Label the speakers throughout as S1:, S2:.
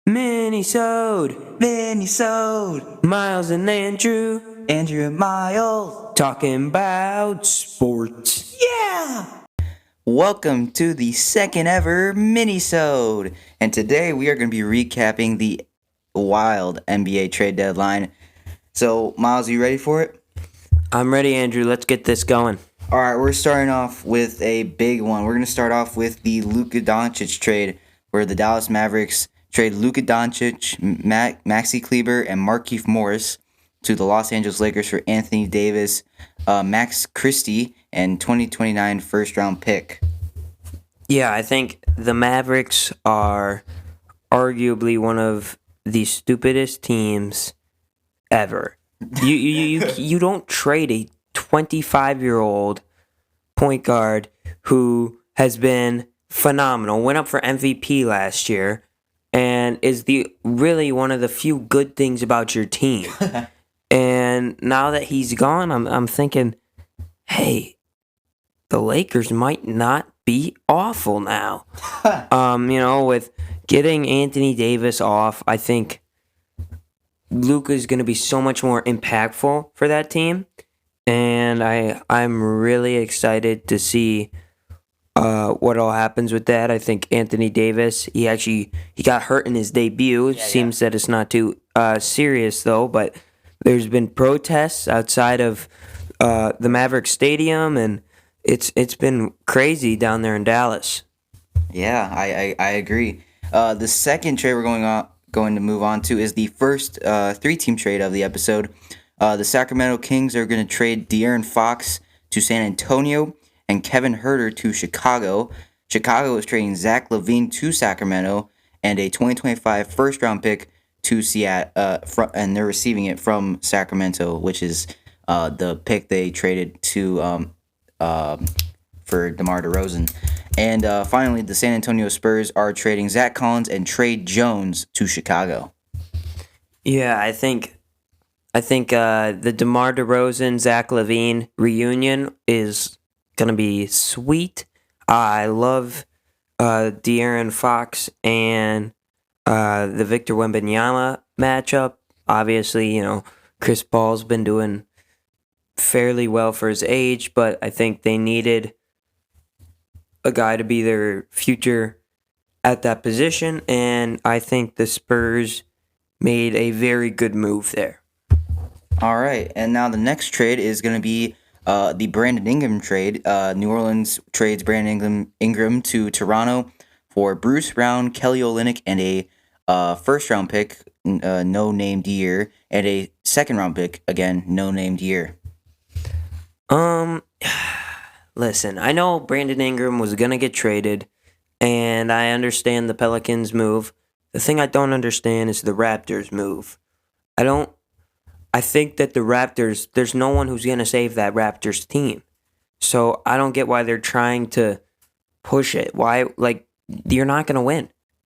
S1: MINISODE.
S2: Miles and Andrew
S1: And Miles.
S2: talking about sports.
S1: Yeah! Welcome to the second ever Minisode. And today we are going to be recapping the wild NBA trade deadline. So, Miles, are you ready for it?
S2: I'm ready, Andrew. Let's get this going.
S1: All right, we're starting off with a big one. We're going to start off with the Luka Doncic trade, where the Dallas Mavericks trade Luka Doncic, Maxi Kleber, and Markieff Morris to the Los Angeles Lakers for Anthony Davis, Max Christie, and 2029 first-round pick.
S2: Yeah, I think the Mavericks are arguably one of the stupidest teams ever. You don't trade a 25-year-old point guard who has been phenomenal, went up for MVP last year, and is really one of the few good things about your team. And now that he's gone, I'm thinking, hey, the Lakers might not be awful now. With getting Anthony Davis off, I think Luka is going to be so much more impactful for that team, and I'm really excited to see what all happens with that. I think Anthony Davis, he got hurt in his debut. Seems that it's not too serious though, but there's been protests outside of the Maverick Stadium, and it's been crazy down there in Dallas.
S1: Yeah, I agree. The second trade we're going to move on to is the first three-team trade of the episode. The Sacramento Kings are going to trade De'Aaron Fox to San Antonio and Kevin Huerter to Chicago. Chicago is trading Zach LaVine to Sacramento and a 2025 first-round pick to Seattle, and they're receiving it from Sacramento, which is the pick they traded to for DeMar DeRozan. And finally, the San Antonio Spurs are trading Zach Collins and Trey Jones to Chicago.
S2: Yeah, I think the DeMar DeRozan Zach LaVine reunion is gonna be sweet. I love De'Aaron Fox and the Victor Wembanyama matchup. Obviously, Chris Paul's been doing fairly well for his age, but I think they needed a guy to be their future at that position, and I think the Spurs made a very good move there.
S1: All right, and now the next trade is going to be the Brandon Ingram trade. New Orleans trades Brandon Ingram to Toronto for Bruce Brown, Kelly Olynyk, and a first-round pick, no named year, and a second-round pick, again, no named year.
S2: Listen, I know Brandon Ingram was going to get traded, and I understand the Pelicans move. The thing I don't understand is the Raptors move. I think that the Raptors, there's no one who's going to save that Raptors team. So I don't get why they're trying to push it. Why, you're not going to win.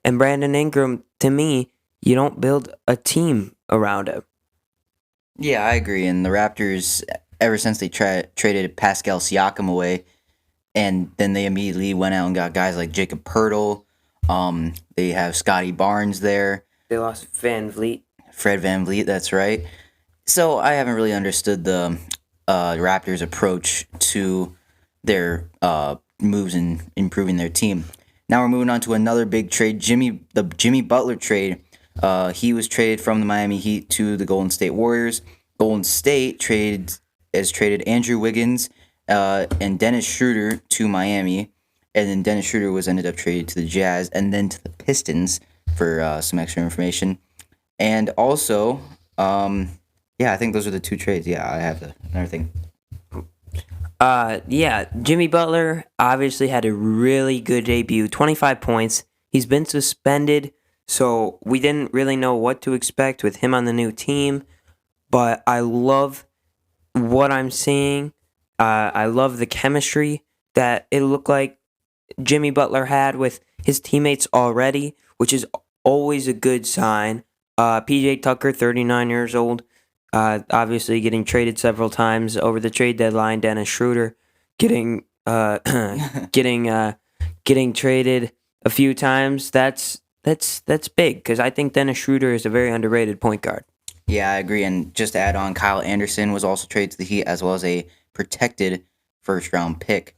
S2: And Brandon Ingram, to me, you don't build a team around him.
S1: Yeah, I agree. And the Raptors, ever since they traded Pascal Siakam away, and then they immediately went out and got guys like Jacob Poeltl. They have Scotty Barnes there.
S2: They lost Fred
S1: VanVleet, that's right. So I haven't really understood the Raptors' approach to their moves in improving their team. Now we're moving on to another big trade, the Jimmy Butler trade. He was traded from the Miami Heat to the Golden State Warriors. Golden State traded Andrew Wiggins and Dennis Schroeder to Miami, and then Dennis Schroeder ended up traded to the Jazz and then to the Pistons for some extra information. And also, I think those are the two trades. Yeah, I have another thing.
S2: Jimmy Butler obviously had a really good debut, 25 points. He's been suspended, so we didn't really know what to expect with him on the new team, but I love what I'm seeing. I love the chemistry that it looked like Jimmy Butler had with his teammates already, which is always a good sign. PJ Tucker, 39 years old, obviously getting traded several times over the trade deadline. Dennis Schroeder getting traded a few times. That's that's big because I think Dennis Schroeder is a very underrated point guard.
S1: Yeah, I agree. And just to add on, Kyle Anderson was also traded to the Heat as well as a protected first round pick.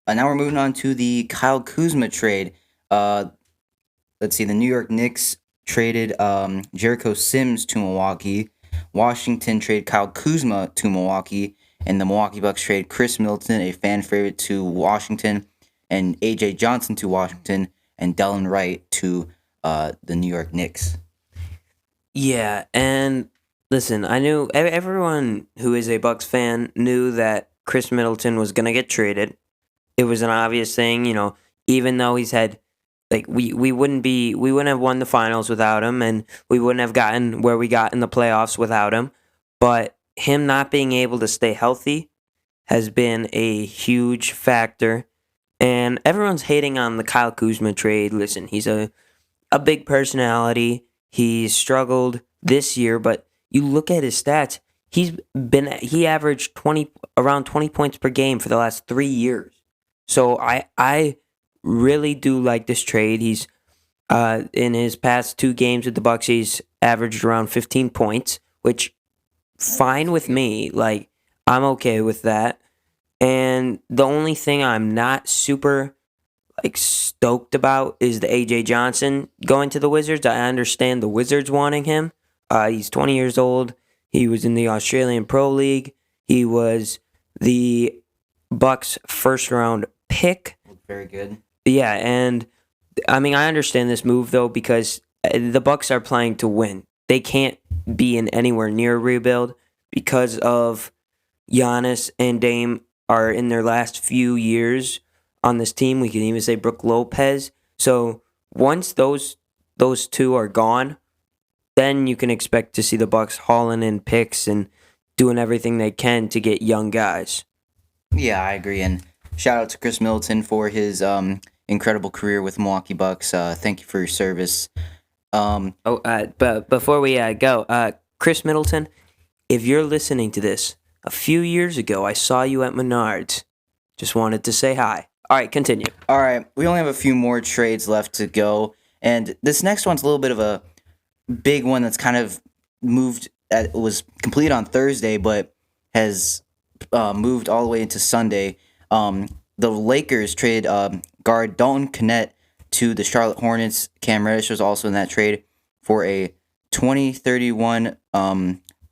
S1: Now we're moving on to the Kyle Kuzma trade. Uh, let's see, the New York Knicks traded Jericho Sims to Milwaukee. Washington traded Kyle Kuzma to Milwaukee. And the Milwaukee Bucks trade Chris Middleton, a fan favorite, to Washington. And A.J. Johnson to Washington. And Delon Wright to the New York Knicks.
S2: Yeah, and listen, I knew everyone who is a Bucks fan knew that Chris Middleton was gonna get traded. It was an obvious thing, even though he's had like we wouldn't have won the finals without him, and we wouldn't have gotten where we got in the playoffs without him. But him not being able to stay healthy has been a huge factor. And everyone's hating on the Kyle Kuzma trade. Listen, he's a big personality. He's struggled this year, but you look at his stats. He averaged around 20 points per game for the last 3 years. So I really do like this trade. He's in his past 2 games with the Bucks, he's averaged around 15 points, which fine with me. Like I'm okay with that. And the only thing I'm not super stoked about is the AJ Johnson going to the Wizards. I understand the Wizards wanting him. He's 20 years old. He was in the Australian Pro League. He was the Bucks' first round pick.
S1: Very good.
S2: Yeah, and I mean I understand this move though because the Bucks are playing to win. They can't be in anywhere near rebuild because of Giannis and Dame are in their last few years on this team. We can even say Brook Lopez. So once those two are gone, then you can expect to see the Bucks hauling in picks and doing everything they can to get young guys.
S1: Yeah, I agree. And shout out to Chris Middleton for his incredible career with Milwaukee Bucks. Thank you for your service.
S2: But before we go, Chris Middleton, if you're listening to this, a few years ago I saw you at Menards. Just wanted to say hi. All right, continue.
S1: All right, we only have a few more trades left to go, and this next one's a little bit of a big one that's kind of was completed on Thursday, but has moved all the way into Sunday. The Lakers traded guard Dalton Knecht to the Charlotte Hornets. Cam Reddish was also in that trade for a 2031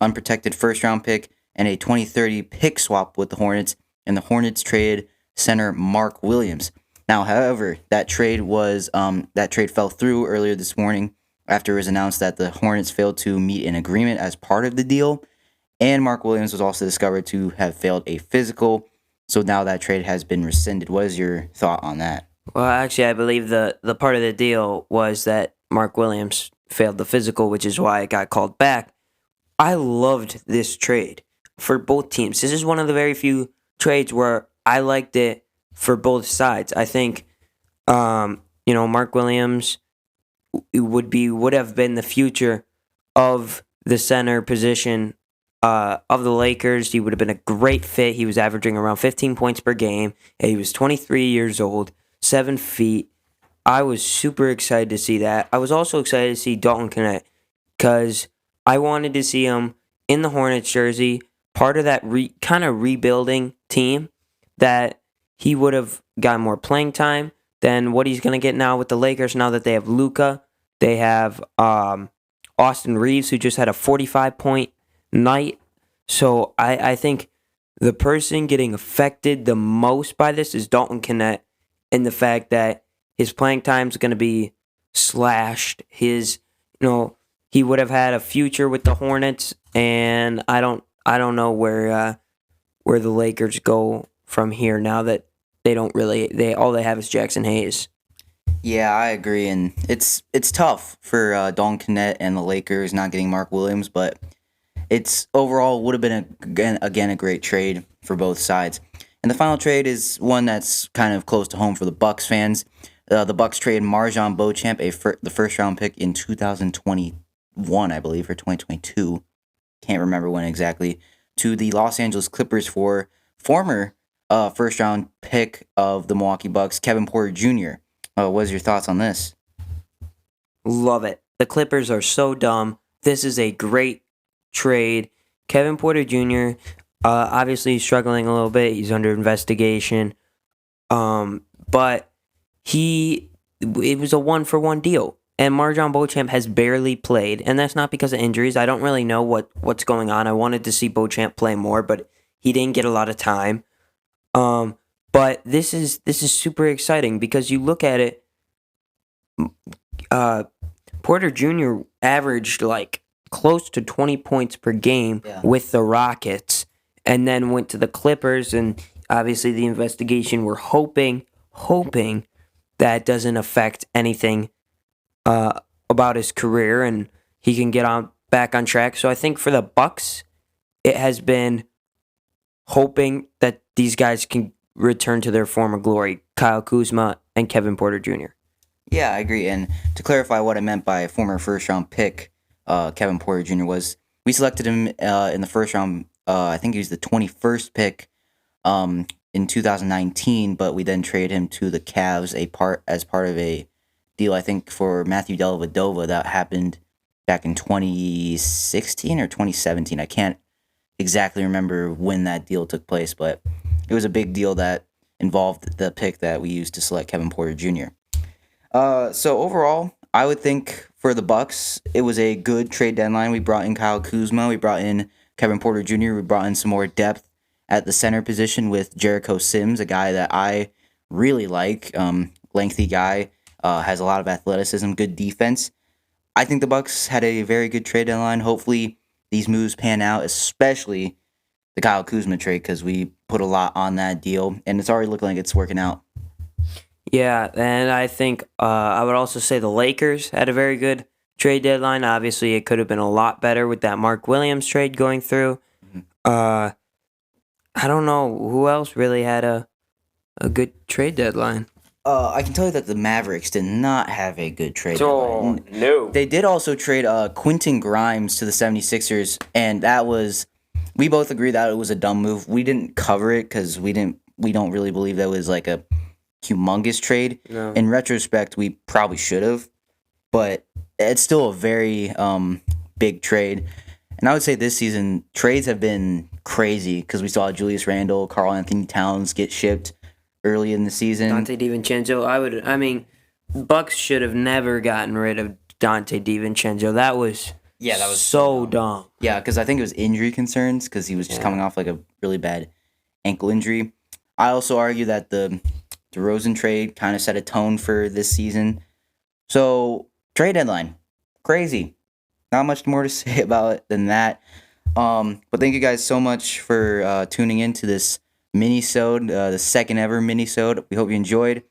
S1: unprotected first-round pick and a 2030 pick swap with the Hornets, and the Hornets traded center Mark Williams. Now, however, that trade fell through earlier this morning after it was announced that the Hornets failed to meet an agreement as part of the deal, and Mark Williams was also discovered to have failed a physical. So now that trade has been rescinded. What is your thought on that?
S2: Well, actually, I believe the part of the deal was that Mark Williams failed the physical, which is why it got called back. I loved this trade for both teams. This is one of the very few trades where I liked it for both sides. I think, Mark Williams would have been the future of the center position of the Lakers. He would have been a great fit. He was averaging around 15 points per game. And he was 23 years old, 7 feet. I was super excited to see that. I was also excited to see Dalton Knecht because I wanted to see him in the Hornets jersey, part of that kind of rebuilding team, that he would have gotten more playing time than what he's going to get now with the Lakers. Now that they have Luka, they have Austin Reeves, who just had a 45-point night. So I think the person getting affected the most by this is Dalton Knecht, and the fact that his playing time is going to be slashed. He would have had a future with the Hornets, and I don't know where the Lakers go from here now that all they have is Jackson Hayes.
S1: Yeah, I agree, and it's tough for Dalton Knecht and the Lakers not getting Mark Williams, but it's overall would have been a great trade for both sides. And the final trade is one that's kind of close to home for the Bucks fans. The Bucks traded Marjon Beauchamp, the first round pick in 2021, I believe, or 2022. Can't remember when exactly, to the Los Angeles Clippers for former first round pick of the Milwaukee Bucks, Kevin Porter Jr. What is your thoughts on this?
S2: Love it. The Clippers are so dumb. This is a great trade. Kevin Porter Jr. Obviously struggling a little bit. He's under investigation. But it was a 1-for-1 deal. And Marjon Beauchamp has barely played, and that's not because of injuries. I don't really know what's going on. I wanted to see Beauchamp play more, but he didn't get a lot of time. But this is super exciting because you look at it. Porter Jr. averaged like close to 20 points per game with the Rockets, and then went to the Clippers. And obviously, the investigation. We're hoping that doesn't affect anything about his career, and he can get back on track. So I think for the Bucks, it has been hoping that these guys can return to their former glory, Kyle Kuzma and Kevin Porter Jr.
S1: Yeah, I agree. And to clarify what I meant by former first-round pick, Kevin Porter Jr. was, we selected him in the first round. I think he was the 21st pick in 2019, but we then traded him to the Cavs as part of a deal, I think, for Matthew Dellavedova that happened back in 2016 or 2017. I can't exactly remember when that deal took place, but it was a big deal that involved the pick that we used to select Kevin Porter Jr. So overall, I would think for the Bucks, it was a good trade deadline. We brought in Kyle Kuzma, we brought in Kevin Porter Jr., we brought in some more depth at the center position with Jericho Sims, a guy that I really like, lengthy guy, has a lot of athleticism, good defense. I think the Bucks had a very good trade deadline. Hopefully, these moves pan out, especially the Kyle Kuzma trade, because we put a lot on that deal, and it's already looking like it's working out.
S2: Yeah, and I think I would also say the Lakers had a very good trade deadline. Obviously, it could have been a lot better with that Mark Williams trade going through. I don't know who else really had a good trade deadline.
S1: I can tell you that the Mavericks did not have a good trade deadline.
S2: No.
S1: They did also trade Quentin Grimes to the 76ers, and we both agree that it was a dumb move. We didn't cover it because we don't really believe that was like a humongous trade.
S2: No.
S1: In retrospect, we probably should have, but it's still a very big trade. And I would say this season, trades have been crazy because we saw Julius Randle, Karl Anthony Towns get shipped early in the season.
S2: Dante DiVincenzo, Bucks should have never gotten rid of Dante DiVincenzo. That was so dumb.
S1: Yeah, because I think it was injury concerns because he was just coming off like a really bad ankle injury. I also argue that the DeRozan trade kind of set a tone for this season. So, trade deadline. Crazy. Not much more to say about it than that. But thank you guys so much for tuning in to this minisode, the second ever minisode. We hope you enjoyed.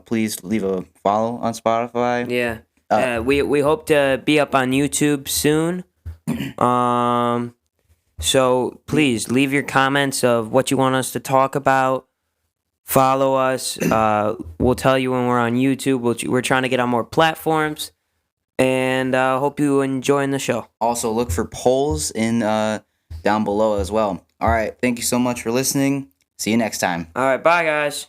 S1: Please leave a follow on Spotify.
S2: Yeah. We hope to be up on YouTube soon. So please leave your comments of what you want us to talk about. Follow us. We'll tell you when we're on YouTube. We're trying to get on more platforms. And hope you enjoying the show.
S1: Also, look for polls in down below as well. All right. Thank you so much for listening. See you next time.
S2: All right. Bye, guys.